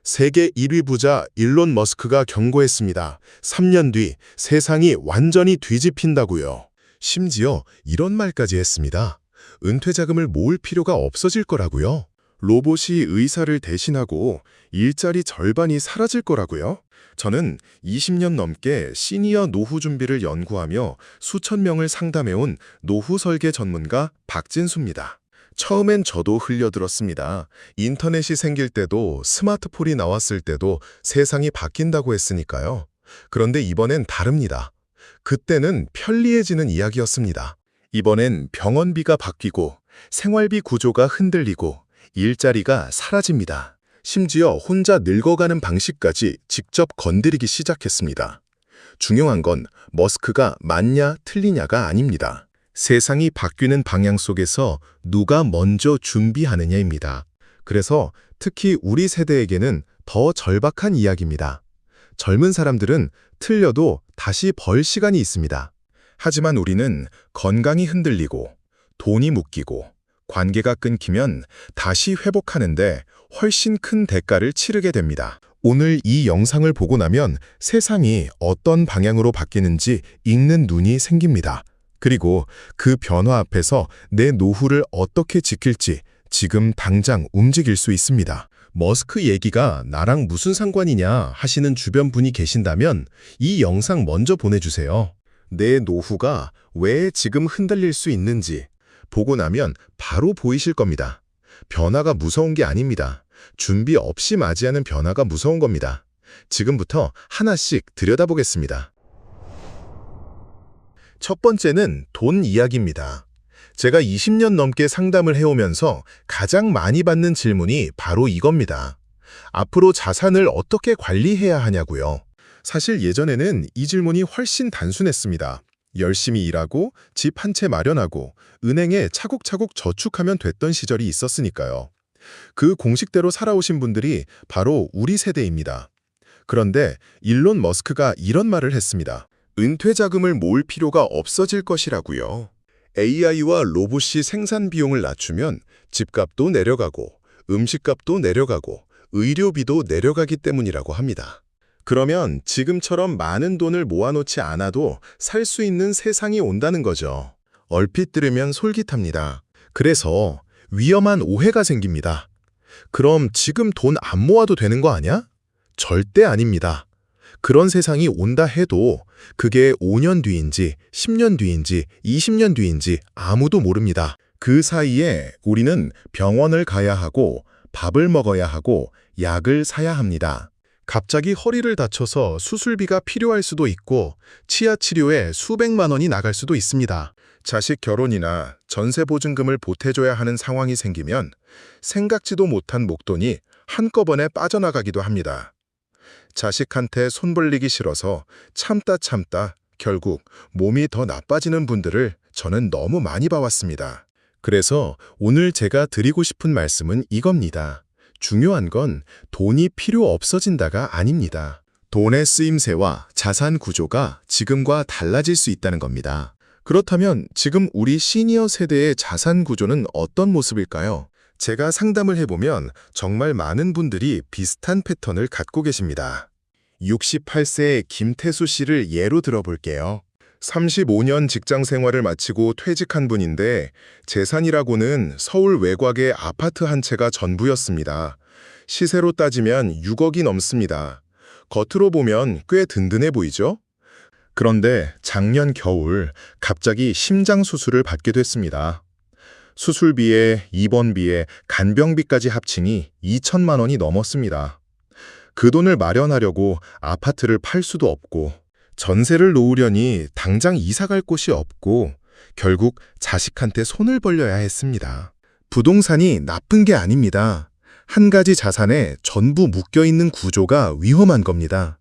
세계 1위 부자 일론 머스크가 경고했습니다. 3년 뒤 세상이 완전히 뒤집힌다고요. 심지어 이런 말까지 했습니다. 은퇴 자금을 모을 필요가 없어질 거라고요. 로봇이 의사를 대신하고 일자리 절반이 사라질 거라고요. 저는 20년 넘게 시니어 노후 준비를 연구하며 수천 명을 상담해온 노후 설계 전문가 박진수입니다. 처음엔 저도 흘려들었습니다. 인터넷이 생길 때도 스마트폰이 나왔을 때도 세상이 바뀐다고 했으니까요. 그런데 이번엔 다릅니다. 그때는 편리해지는 이야기였습니다. 이번엔 병원비가 바뀌고 생활비 구조가 흔들리고 일자리가 사라집니다. 심지어 혼자 늙어가는 방식까지 직접 건드리기 시작했습니다. 중요한 건 머스크가 맞냐 틀리냐가 아닙니다. 세상이 바뀌는 방향 속에서 누가 먼저 준비하느냐입니다. 그래서 특히 우리 세대에게는 더 절박한 이야기입니다. 젊은 사람들은 틀려도 다시 벌 시간이 있습니다. 하지만 우리는 건강이 흔들리고 돈이 묶이고 관계가 끊기면 다시 회복하는데 훨씬 큰 대가를 치르게 됩니다. 오늘 이 영상을 보고 나면 세상이 어떤 방향으로 바뀌는지 읽는 눈이 생깁니다. 그리고 그 변화 앞에서 내 노후를 어떻게 지킬지 지금 당장 움직일 수 있습니다. 머스크 얘기가 나랑 무슨 상관이냐 하시는 주변 분이 계신다면 이 영상 먼저 보내주세요. 내 노후가 왜 지금 흔들릴 수 있는지 보고 나면 바로 보이실 겁니다. 변화가 무서운 게 아닙니다. 준비 없이 맞이하는 변화가 무서운 겁니다. 지금부터 하나씩 들여다보겠습니다. 첫 번째는 돈 이야기입니다. 제가 20년 넘게 상담을 해오면서 가장 많이 받는 질문이 바로 이겁니다. 앞으로 자산을 어떻게 관리해야 하냐고요. 사실 예전에는 이 질문이 훨씬 단순했습니다. 열심히 일하고 집 한 채 마련하고 은행에 차곡차곡 저축하면 됐던 시절이 있었으니까요. 그 공식대로 살아오신 분들이 바로 우리 세대입니다. 그런데 일론 머스크가 이런 말을 했습니다. 은퇴 자금을 모을 필요가 없어질 것이라고요. AI와 로봇이 생산 비용을 낮추면 집값도 내려가고 음식값도 내려가고 의료비도 내려가기 때문이라고 합니다. 그러면 지금처럼 많은 돈을 모아놓지 않아도 살 수 있는 세상이 온다는 거죠. 얼핏 들으면 솔깃합니다. 그래서 위험한 오해가 생깁니다. 그럼 지금 돈 안 모아도 되는 거 아니야? 절대 아닙니다. 그런 세상이 온다 해도 그게 5년 뒤인지 10년 뒤인지 20년 뒤인지 아무도 모릅니다. 그 사이에 우리는 병원을 가야 하고 밥을 먹어야 하고 약을 사야 합니다. 갑자기 허리를 다쳐서 수술비가 필요할 수도 있고 치아 치료에 수백만 원이 나갈 수도 있습니다. 자식 결혼이나 전세 보증금을 보태줘야 하는 상황이 생기면 생각지도 못한 목돈이 한꺼번에 빠져나가기도 합니다. 자식한테 손 벌리기 싫어서 참다 결국 몸이 더 나빠지는 분들을 저는 너무 많이 봐왔습니다. 그래서 오늘 제가 드리고 싶은 말씀은 이겁니다. 중요한 건 돈이 필요 없어진다가 아닙니다. 돈의 쓰임새와 자산 구조가 지금과 달라질 수 있다는 겁니다. 그렇다면 지금 우리 시니어 세대의 자산 구조는 어떤 모습일까요? 제가 상담을 해보면 정말 많은 분들이 비슷한 패턴을 갖고 계십니다. 68세의 김태수 씨를 예로 들어볼게요. 35년 직장 생활을 마치고 퇴직한 분인데 재산이라고는 서울 외곽의 아파트 한 채가 전부였습니다. 시세로 따지면 6억이 넘습니다. 겉으로 보면 꽤 든든해 보이죠? 그런데 작년 겨울 갑자기 심장 수술을 받게 됐습니다. 수술비에 입원비에 간병비까지 합치니 2천만 원이 넘었습니다. 그 돈을 마련하려고 아파트를 팔 수도 없고 전세를 놓으려니 당장 이사갈 곳이 없고 결국 자식한테 손을 벌려야 했습니다. 부동산이 나쁜 게 아닙니다. 한 가지 자산에 전부 묶여있는 구조가 위험한 겁니다.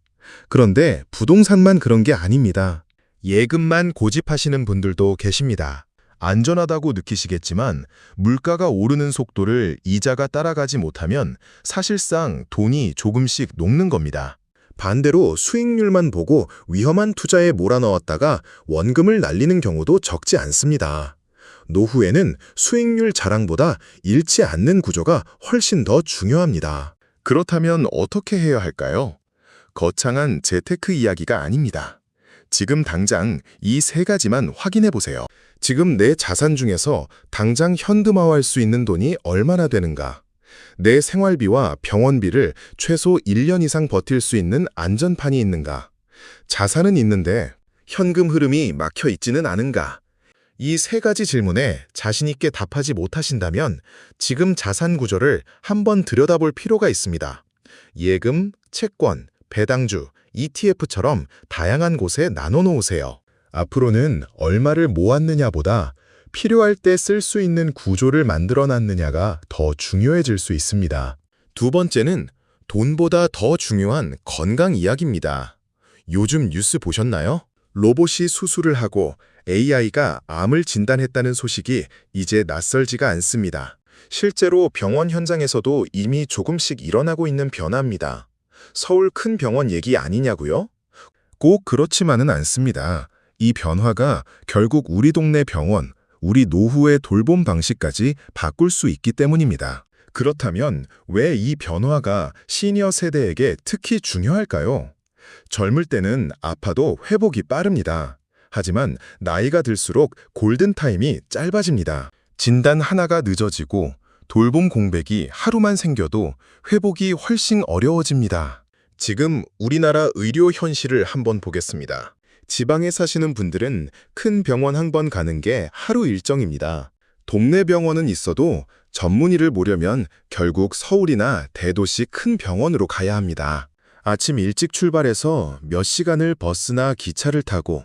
그런데 부동산만 그런 게 아닙니다. 예금만 고집하시는 분들도 계십니다. 안전하다고 느끼시겠지만 물가가 오르는 속도를 이자가 따라가지 못하면 사실상 돈이 조금씩 녹는 겁니다. 반대로 수익률만 보고 위험한 투자에 몰아넣었다가 원금을 날리는 경우도 적지 않습니다. 노후에는 수익률 자랑보다 잃지 않는 구조가 훨씬 더 중요합니다. 그렇다면 어떻게 해야 할까요? 거창한 재테크 이야기가 아닙니다. 지금 당장 이 세 가지만 확인해 보세요. 지금 내 자산 중에서 당장 현금화할 수 있는 돈이 얼마나 되는가? 내 생활비와 병원비를 최소 1년 이상 버틸 수 있는 안전판이 있는가? 자산은 있는데 현금 흐름이 막혀 있지는 않은가? 이 세 가지 질문에 자신 있게 답하지 못하신다면 지금 자산 구조를 한번 들여다볼 필요가 있습니다. 예금, 채권, 배당주, ETF처럼 다양한 곳에 나눠 놓으세요. 앞으로는 얼마를 모았느냐보다 필요할 때 쓸 수 있는 구조를 만들어 놨느냐가 더 중요해질 수 있습니다. 두 번째는 돈보다 더 중요한 건강 이야기입니다. 요즘 뉴스 보셨나요? 로봇이 수술을 하고 AI가 암을 진단했다는 소식이 이제 낯설지가 않습니다. 실제로 병원 현장에서도 이미 조금씩 일어나고 있는 변화입니다. 서울 큰 병원 얘기 아니냐고요? 꼭 그렇지만은 않습니다. 이 변화가 결국 우리 동네 병원, 우리 노후의 돌봄 방식까지 바꿀 수 있기 때문입니다. 그렇다면 왜 이 변화가 시니어 세대에게 특히 중요할까요? 젊을 때는 아파도 회복이 빠릅니다. 하지만 나이가 들수록 골든타임이 짧아집니다. 진단 하나가 늦어지고 돌봄 공백이 하루만 생겨도 회복이 훨씬 어려워집니다. 지금 우리나라 의료 현실을 한번 보겠습니다. 지방에 사시는 분들은 큰 병원 한 번 가는 게 하루 일정입니다. 동네 병원은 있어도 전문의를 보려면 결국 서울이나 대도시 큰 병원으로 가야 합니다. 아침 일찍 출발해서 몇 시간을 버스나 기차를 타고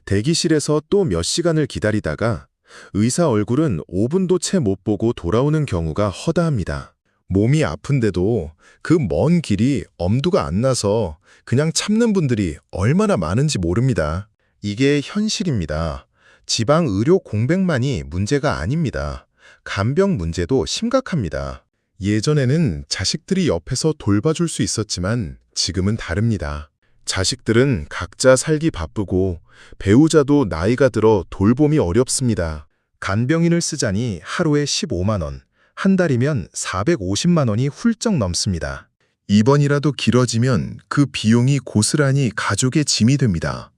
대기실에서 또 몇 시간을 기다리다가 의사 얼굴은 5분도 채 못 보고 돌아오는 경우가 허다합니다. 몸이 아픈데도 그 먼 길이 엄두가 안 나서 그냥 참는 분들이 얼마나 많은지 모릅니다. 이게 현실입니다. 지방 의료 공백만이 문제가 아닙니다. 간병 문제도 심각합니다. 예전에는 자식들이 옆에서 돌봐줄 수 있었지만 지금은 다릅니다. 자식들은 각자 살기 바쁘고 배우자도 나이가 들어 돌봄이 어렵습니다. 간병인을 쓰자니 하루에 15만 원, 한 달이면 450만 원이 훌쩍 넘습니다. 입원이라도 길어지면 그 비용이 고스란히 가족의 짐이 됩니다.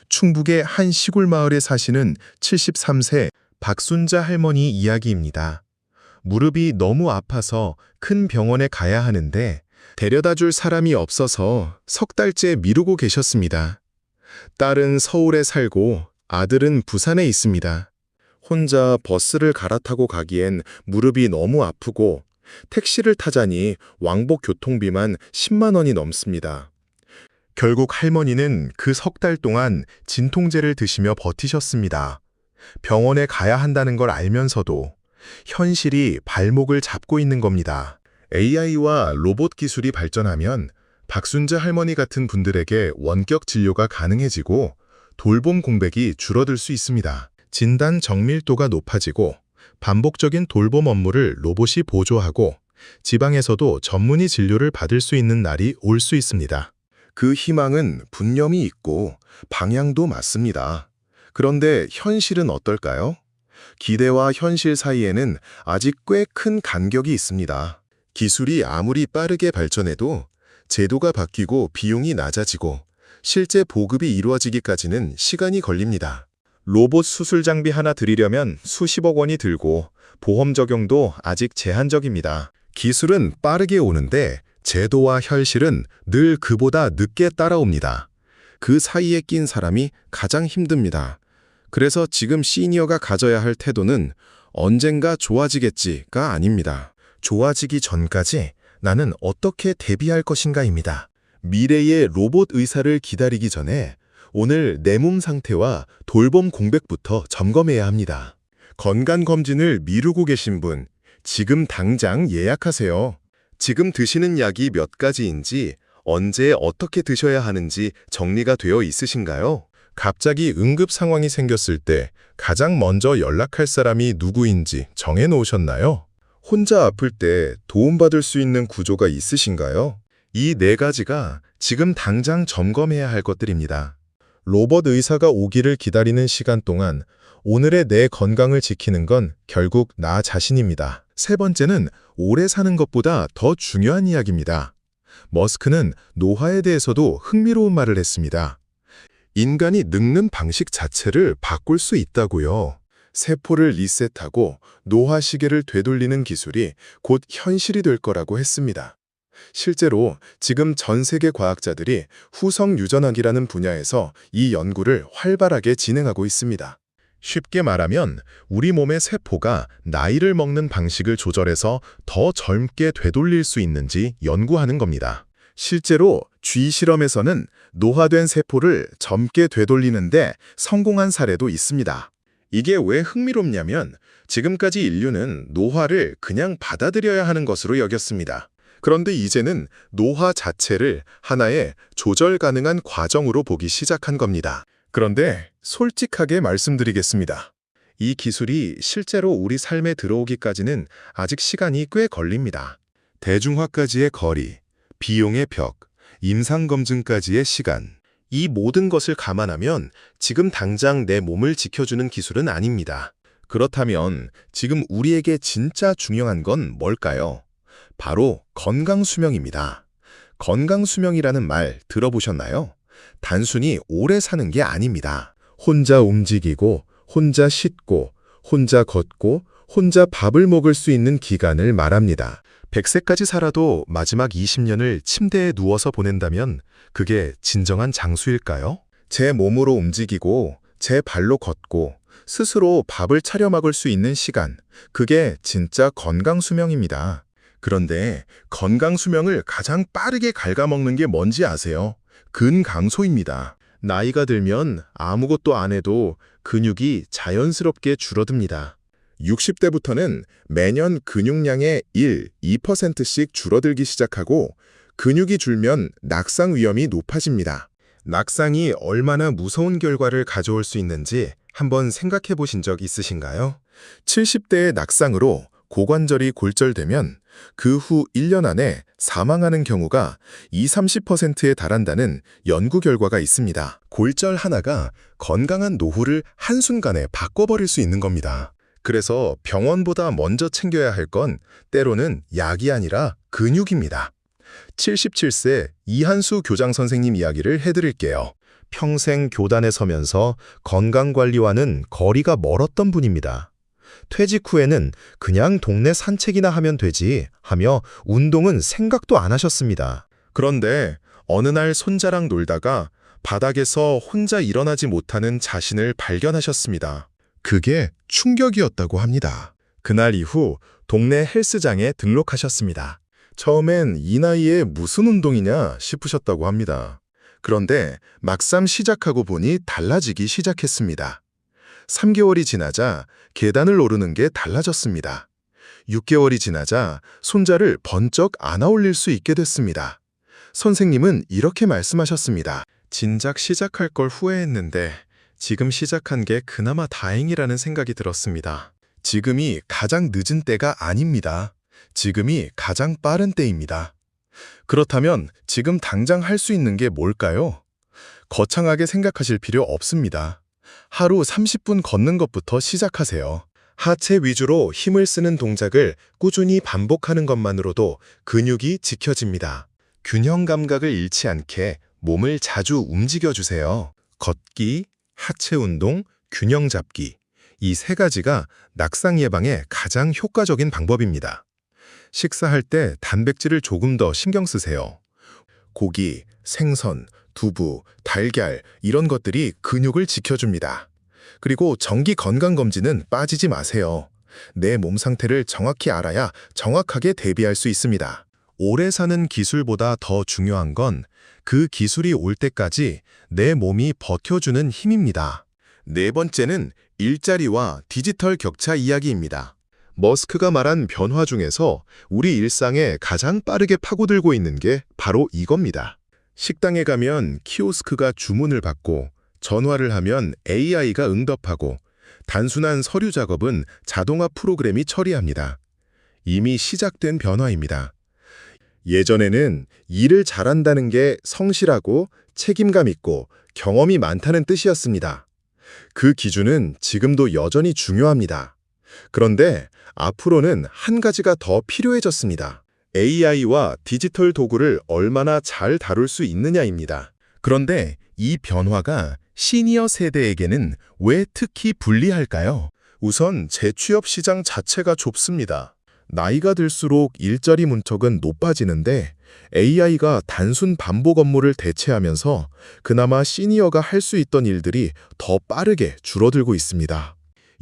충북의 한 시골 마을에 사시는 73세 박순자 할머니 이야기입니다. 무릎이 너무 아파서 큰 병원에 가야 하는데 데려다 줄 사람이 없어서 석 달째 미루고 계셨습니다. 딸은 서울에 살고 아들은 부산에 있습니다. 혼자 버스를 갈아타고 가기엔 무릎이 너무 아프고 택시를 타자니 왕복 교통비만 10만 원이 넘습니다. 결국 할머니는 그 석 달 동안 진통제를 드시며 버티셨습니다. 병원에 가야 한다는 걸 알면서도 현실이 발목을 잡고 있는 겁니다. AI와 로봇 기술이 발전하면 박순자 할머니 같은 분들에게 원격 진료가 가능해지고 돌봄 공백이 줄어들 수 있습니다. 진단 정밀도가 높아지고 반복적인 돌봄 업무를 로봇이 보조하고 지방에서도 전문의 진료를 받을 수 있는 날이 올 수 있습니다. 그 희망은 분념이 있고 방향도 맞습니다. 그런데 현실은 어떨까요? 기대와 현실 사이에는 아직 꽤 큰 간격이 있습니다. 기술이 아무리 빠르게 발전해도 제도가 바뀌고 비용이 낮아지고 실제 보급이 이루어지기까지는 시간이 걸립니다. 로봇 수술 장비 하나 들이려면 수십억 원이 들고 보험 적용도 아직 제한적입니다. 기술은 빠르게 오는데 제도와 현실은 늘 그보다 늦게 따라옵니다. 그 사이에 낀 사람이 가장 힘듭니다. 그래서 지금 시니어가 가져야 할 태도는 언젠가 좋아지겠지가 아닙니다. 좋아지기 전까지 나는 어떻게 대비할 것인가입니다. 미래의 로봇 의사를 기다리기 전에 오늘 내 몸 상태와 돌봄 공백부터 점검해야 합니다. 건강검진을 미루고 계신 분, 지금 당장 예약하세요. 지금 드시는 약이 몇 가지인지, 언제 어떻게 드셔야 하는지 정리가 되어 있으신가요? 갑자기 응급 상황이 생겼을 때 가장 먼저 연락할 사람이 누구인지 정해 놓으셨나요? 혼자 아플 때 도움받을 수 있는 구조가 있으신가요? 이 네 가지가 지금 당장 점검해야 할 것들입니다. 로봇 의사가 오기를 기다리는 시간 동안 오늘의 내 건강을 지키는 건 결국 나 자신입니다. 세 번째는 오래 사는 것보다 더 중요한 이야기입니다. 머스크는 노화에 대해서도 흥미로운 말을 했습니다. 인간이 늙는 방식 자체를 바꿀 수 있다고요. 세포를 리셋하고 노화 시계를 되돌리는 기술이 곧 현실이 될 거라고 했습니다. 실제로 지금 전 세계 과학자들이 후성 유전학이라는 분야에서 이 연구를 활발하게 진행하고 있습니다. 쉽게 말하면 우리 몸의 세포가 나이를 먹는 방식을 조절해서 더 젊게 되돌릴 수 있는지 연구하는 겁니다. 실제로 쥐 실험에서는 노화된 세포를 젊게 되돌리는데 성공한 사례도 있습니다. 이게 왜 흥미롭냐면 지금까지 인류는 노화를 그냥 받아들여야 하는 것으로 여겼습니다. 그런데 이제는 노화 자체를 하나의 조절 가능한 과정으로 보기 시작한 겁니다. 그런데 솔직하게 말씀드리겠습니다. 이 기술이 실제로 우리 삶에 들어오기까지는 아직 시간이 꽤 걸립니다. 대중화까지의 거리, 비용의 벽, 임상검증까지의 시간. 이 모든 것을 감안하면 지금 당장 내 몸을 지켜주는 기술은 아닙니다. 그렇다면 지금 우리에게 진짜 중요한 건 뭘까요? 바로 건강수명입니다. 건강수명이라는 말 들어보셨나요? 단순히 오래 사는 게 아닙니다. 혼자 움직이고, 혼자 씻고, 혼자 걷고, 혼자 밥을 먹을 수 있는 기간을 말합니다. 100세까지 살아도 마지막 20년을 침대에 누워서 보낸다면 그게 진정한 장수일까요? 제 몸으로 움직이고, 제 발로 걷고, 스스로 밥을 차려 먹을 수 있는 시간, 그게 진짜 건강수명입니다. 그런데 건강수명을 가장 빠르게 갉아먹는 게 뭔지 아세요? 근강소입니다. 나이가 들면 아무것도 안 해도 근육이 자연스럽게 줄어듭니다. 60대부터는 매년 근육량의 1, 2%씩 줄어들기 시작하고 근육이 줄면 낙상 위험이 높아집니다. 낙상이 얼마나 무서운 결과를 가져올 수 있는지 한번 생각해 보신 적 있으신가요? 70대의 낙상으로 고관절이 골절되면 그 후 1년 안에 사망하는 경우가 20~30%에 달한다는 연구 결과가 있습니다. 골절 하나가 건강한 노후를 한순간에 바꿔버릴 수 있는 겁니다. 그래서 병원보다 먼저 챙겨야 할 건 때로는 약이 아니라 근육입니다. 77세 이한수 교장 선생님 이야기를 해드릴게요. 평생 교단에 서면서 건강관리와는 거리가 멀었던 분입니다. 퇴직 후에는 그냥 동네 산책이나 하면 되지 하며 운동은 생각도 안 하셨습니다. 그런데 어느 날 손자랑 놀다가 바닥에서 혼자 일어나지 못하는 자신을 발견하셨습니다. 그게 충격이었다고 합니다. 그날 이후 동네 헬스장에 등록하셨습니다. 처음엔 이 나이에 무슨 운동이냐 싶으셨다고 합니다. 그런데 막상 시작하고 보니 달라지기 시작했습니다. 3개월이 지나자 계단을 오르는 게 달라졌습니다. 6개월이 지나자 손자를 번쩍 안아 올릴 수 있게 됐습니다. 선생님은 이렇게 말씀하셨습니다. 진작 시작할 걸 후회했는데 지금 시작한 게 그나마 다행이라는 생각이 들었습니다. 지금이 가장 늦은 때가 아닙니다. 지금이 가장 빠른 때입니다. 그렇다면 지금 당장 할 수 있는 게 뭘까요? 거창하게 생각하실 필요 없습니다. 하루 30분 걷는 것부터 시작하세요. 하체 위주로 힘을 쓰는 동작을 꾸준히 반복하는 것만으로도 근육이 지켜집니다. 균형 감각을 잃지 않게 몸을 자주 움직여주세요. 걷기, 하체 운동, 균형 잡기. 이 세 가지가 낙상 예방에 가장 효과적인 방법입니다. 식사할 때 단백질을 조금 더 신경 쓰세요. 고기, 생선, 두부, 달걀 이런 것들이 근육을 지켜줍니다. 그리고 정기 건강검진은 빠지지 마세요. 내 몸 상태를 정확히 알아야 정확하게 대비할 수 있습니다. 오래 사는 기술보다 더 중요한 건 그 기술이 올 때까지 내 몸이 버텨주는 힘입니다. 네 번째는 일자리와 디지털 격차 이야기입니다. 머스크가 말한 변화 중에서 우리 일상에 가장 빠르게 파고들고 있는 게 바로 이겁니다. 식당에 가면 키오스크가 주문을 받고 전화를 하면 AI가 응답하고 단순한 서류 작업은 자동화 프로그램이 처리합니다. 이미 시작된 변화입니다. 예전에는 일을 잘한다는 게 성실하고 책임감 있고 경험이 많다는 뜻이었습니다. 그 기준은 지금도 여전히 중요합니다. 그런데 앞으로는 한 가지가 더 필요해졌습니다. AI와 디지털 도구를 얼마나 잘 다룰 수 있느냐입니다. 그런데 이 변화가 시니어 세대에게는 왜 특히 불리할까요? 우선 재취업 시장 자체가 좁습니다. 나이가 들수록 일자리 문턱은 높아지는데 AI가 단순 반복 업무를 대체하면서 그나마 시니어가 할 수 있던 일들이 더 빠르게 줄어들고 있습니다.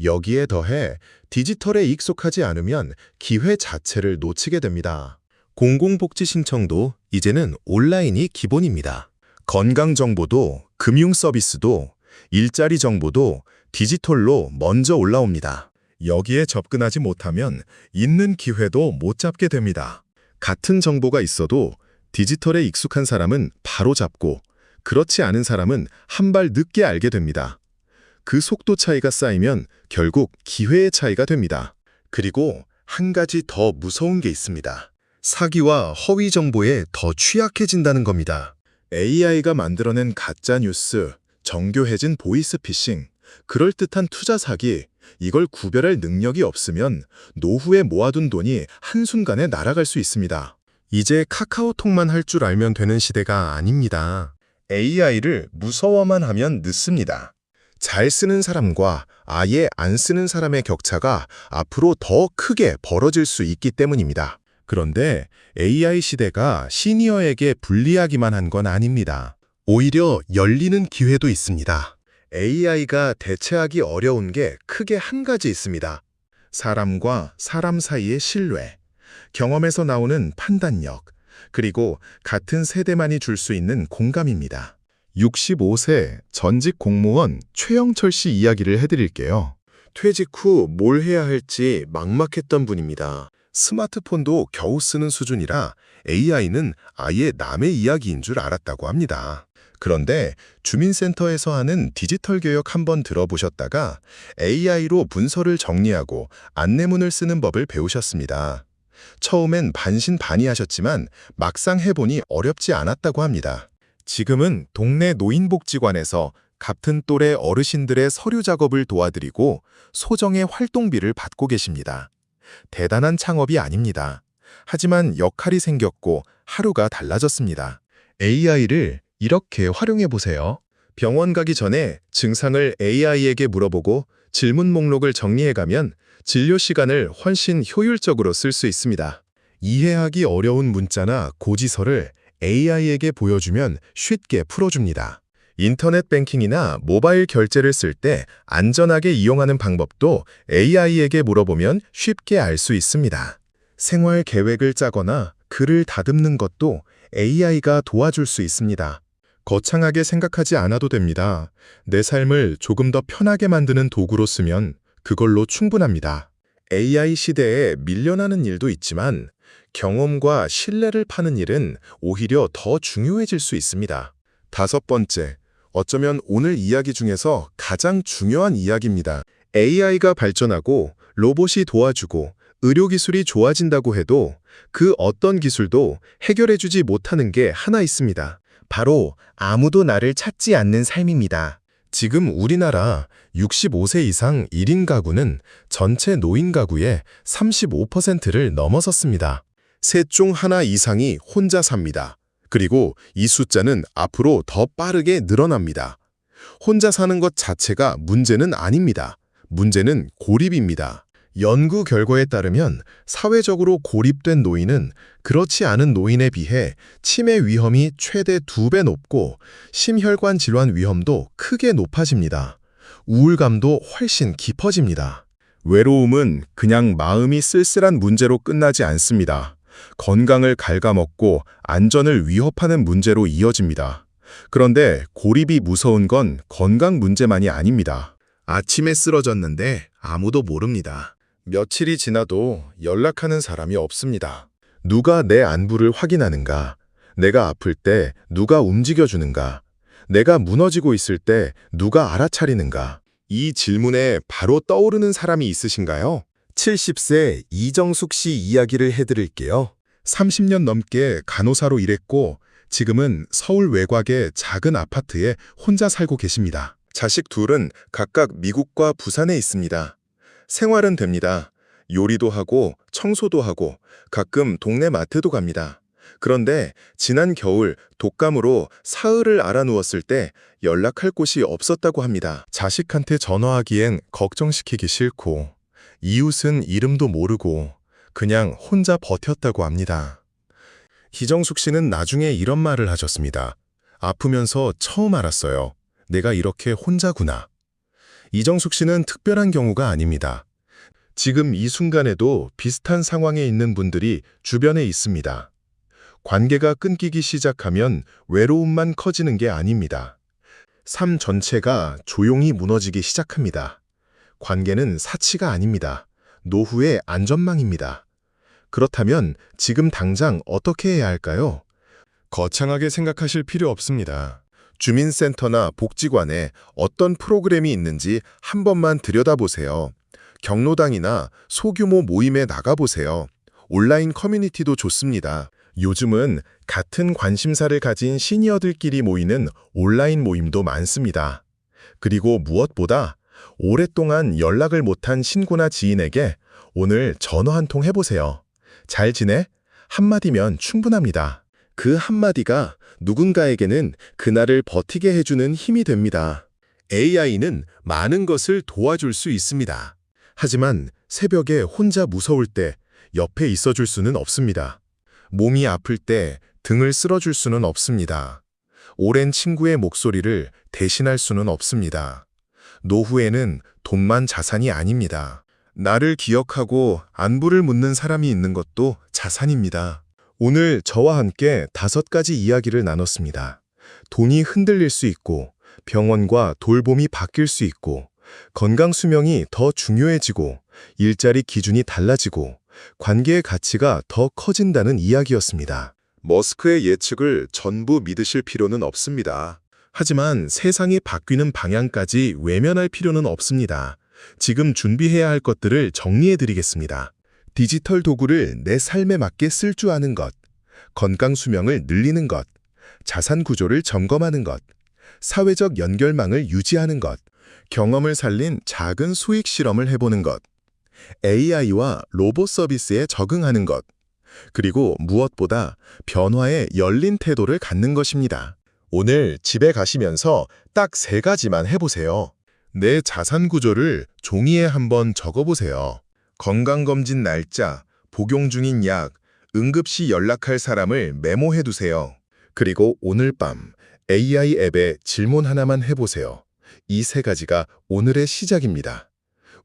여기에 더해 디지털에 익숙하지 않으면 기회 자체를 놓치게 됩니다. 공공복지 신청도 이제는 온라인이 기본입니다. 건강 정보도 금융 서비스도 일자리 정보도 디지털로 먼저 올라옵니다. 여기에 접근하지 못하면 있는 기회도 못 잡게 됩니다. 같은 정보가 있어도 디지털에 익숙한 사람은 바로 잡고 그렇지 않은 사람은 한 발 늦게 알게 됩니다. 그 속도 차이가 쌓이면 결국 기회의 차이가 됩니다. 그리고 한 가지 더 무서운 게 있습니다. 사기와 허위 정보에 더 취약해진다는 겁니다. AI가 만들어낸 가짜 뉴스, 정교해진 보이스피싱, 그럴듯한 투자 사기, 이걸 구별할 능력이 없으면 노후에 모아둔 돈이 한순간에 날아갈 수 있습니다. 이제 카카오톡만 할 줄 알면 되는 시대가 아닙니다. AI를 무서워만 하면 늦습니다. 잘 쓰는 사람과 아예 안 쓰는 사람의 격차가 앞으로 더 크게 벌어질 수 있기 때문입니다. 그런데 AI 시대가 시니어에게 불리하기만 한 건 아닙니다. 오히려 열리는 기회도 있습니다. AI가 대체하기 어려운 게 크게 한 가지 있습니다. 사람과 사람 사이의 신뢰, 경험에서 나오는 판단력, 그리고 같은 세대만이 줄 수 있는 공감입니다. 65세 전직 공무원 최영철 씨 이야기를 해드릴게요. 퇴직 후 뭘 해야 할지 막막했던 분입니다. 스마트폰도 겨우 쓰는 수준이라 AI는 아예 남의 이야기인 줄 알았다고 합니다. 그런데 주민센터에서 하는 디지털 교육 한번 들어보셨다가 AI로 문서를 정리하고 안내문을 쓰는 법을 배우셨습니다. 처음엔 반신반의하셨지만 막상 해보니 어렵지 않았다고 합니다. 지금은 동네 노인복지관에서 같은 또래 어르신들의 서류 작업을 도와드리고 소정의 활동비를 받고 계십니다. 대단한 창업이 아닙니다. 하지만 역할이 생겼고 하루가 달라졌습니다. AI를 이렇게 활용해 보세요. 병원 가기 전에 증상을 AI에게 물어보고 질문 목록을 정리해가면 진료 시간을 훨씬 효율적으로 쓸 수 있습니다. 이해하기 어려운 문자나 고지서를 AI에게 보여주면 쉽게 풀어줍니다. 인터넷 뱅킹이나 모바일 결제를 쓸 때 안전하게 이용하는 방법도 AI에게 물어보면 쉽게 알 수 있습니다. 생활 계획을 짜거나 글을 다듬는 것도 AI가 도와줄 수 있습니다. 거창하게 생각하지 않아도 됩니다. 내 삶을 조금 더 편하게 만드는 도구로 쓰면 그걸로 충분합니다. AI 시대에 밀려나는 일도 있지만 경험과 신뢰를 파는 일은 오히려 더 중요해질 수 있습니다. 5번째, 어쩌면 오늘 이야기 중에서 가장 중요한 이야기입니다. AI가 발전하고 로봇이 도와주고 의료기술이 좋아진다고 해도 그 어떤 기술도 해결해주지 못하는 게 하나 있습니다. 바로 아무도 나를 찾지 않는 삶입니다. 지금 우리나라 65세 이상 1인 가구는 전체 노인 가구의 35%를 넘어섰습니다. 셋 중 하나 이상이 혼자 삽니다. 그리고 이 숫자는 앞으로 더 빠르게 늘어납니다. 혼자 사는 것 자체가 문제는 아닙니다. 문제는 고립입니다. 연구 결과에 따르면 사회적으로 고립된 노인은 그렇지 않은 노인에 비해 치매 위험이 최대 2배 높고 심혈관 질환 위험도 크게 높아집니다. 우울감도 훨씬 깊어집니다. 외로움은 그냥 마음이 쓸쓸한 문제로 끝나지 않습니다. 건강을 갉아먹고 안전을 위협하는 문제로 이어집니다. 그런데 고립이 무서운 건 건강 문제만이 아닙니다. 아침에 쓰러졌는데 아무도 모릅니다. 며칠이 지나도 연락하는 사람이 없습니다. 누가 내 안부를 확인하는가? 내가 아플 때 누가 움직여주는가? 내가 무너지고 있을 때 누가 알아차리는가? 이 질문에 바로 떠오르는 사람이 있으신가요? 70세 이정숙 씨 이야기를 해드릴게요. 30년 넘게 간호사로 일했고 지금은 서울 외곽의 작은 아파트에 혼자 살고 계십니다. 자식 둘은 각각 미국과 부산에 있습니다. 생활은 됩니다. 요리도 하고 청소도 하고 가끔 동네 마트도 갑니다. 그런데 지난 겨울 독감으로 사흘을 알아누웠을 때 연락할 곳이 없었다고 합니다. 자식한테 전화하기엔 걱정시키기 싫고 이웃은 이름도 모르고 그냥 혼자 버텼다고 합니다. 희정숙 씨는 나중에 이런 말을 하셨습니다. 아프면서 처음 알았어요. 내가 이렇게 혼자구나. 이정숙 씨는 특별한 경우가 아닙니다. 지금 이 순간에도 비슷한 상황에 있는 분들이 주변에 있습니다. 관계가 끊기기 시작하면 외로움만 커지는 게 아닙니다. 삶 전체가 조용히 무너지기 시작합니다. 관계는 사치가 아닙니다. 노후의 안전망입니다. 그렇다면 지금 당장 어떻게 해야 할까요? 거창하게 생각하실 필요 없습니다. 주민센터나 복지관에 어떤 프로그램이 있는지 한 번만 들여다보세요. 경로당이나 소규모 모임에 나가보세요. 온라인 커뮤니티도 좋습니다. 요즘은 같은 관심사를 가진 시니어들끼리 모이는 온라인 모임도 많습니다. 그리고 무엇보다 오랫동안 연락을 못한 친구나 지인에게 오늘 전화 한 통 해보세요. 잘 지내? 한마디면 충분합니다. 그 한마디가 누군가에게는 그날을 버티게 해주는 힘이 됩니다. AI는 많은 것을 도와줄 수 있습니다. 하지만 새벽에 혼자 무서울 때 옆에 있어줄 수는 없습니다. 몸이 아플 때 등을 쓸어줄 수는 없습니다. 오랜 친구의 목소리를 대신할 수는 없습니다. 노후에는 돈만 자산이 아닙니다. 나를 기억하고 안부를 묻는 사람이 있는 것도 자산입니다. 오늘 저와 함께 5가지 이야기를 나눴습니다. 돈이 흔들릴 수 있고, 병원과 돌봄이 바뀔 수 있고, 건강수명이 더 중요해지고, 일자리 기준이 달라지고, 관계의 가치가 더 커진다는 이야기였습니다. 머스크의 예측을 전부 믿으실 필요는 없습니다. 하지만 세상이 바뀌는 방향까지 외면할 필요는 없습니다. 지금 준비해야 할 것들을 정리해드리겠습니다. 디지털 도구를 내 삶에 맞게 쓸 줄 아는 것, 건강수명을 늘리는 것, 자산 구조를 점검하는 것, 사회적 연결망을 유지하는 것, 경험을 살린 작은 수익 실험을 해보는 것, AI와 로봇 서비스에 적응하는 것, 그리고 무엇보다 변화에 열린 태도를 갖는 것입니다. 오늘 집에 가시면서 딱 3가지만 해보세요. 내 자산 구조를 종이에 한번 적어보세요. 건강검진 날짜, 복용 중인 약, 응급시 연락할 사람을 메모해두세요. 그리고 오늘 밤 AI 앱에 질문 하나만 해보세요. 이 3가지가 오늘의 시작입니다.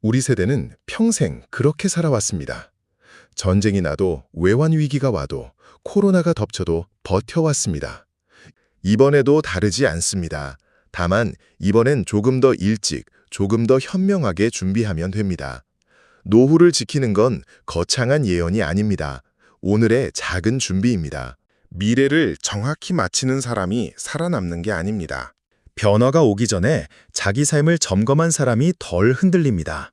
우리 세대는 평생 그렇게 살아왔습니다. 전쟁이 나도 외환 위기가 와도 코로나가 덮쳐도 버텨왔습니다. 이번에도 다르지 않습니다. 다만 이번엔 조금 더 일찍, 조금 더 현명하게 준비하면 됩니다. 노후를 지키는 건 거창한 예언이 아닙니다. 오늘의 작은 준비입니다. 미래를 정확히 맞히는 사람이 살아남는 게 아닙니다. 변화가 오기 전에 자기 삶을 점검한 사람이 덜 흔들립니다.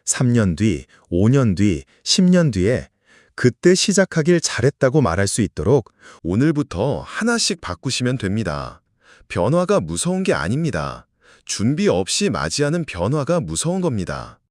3년 뒤, 5년 뒤, 10년 뒤에 그때 시작하길 잘했다고 말할 수 있도록 오늘부터 하나씩 바꾸시면 됩니다. 변화가 무서운 게 아닙니다. 준비 없이 맞이하는 변화가 무서운 겁니다.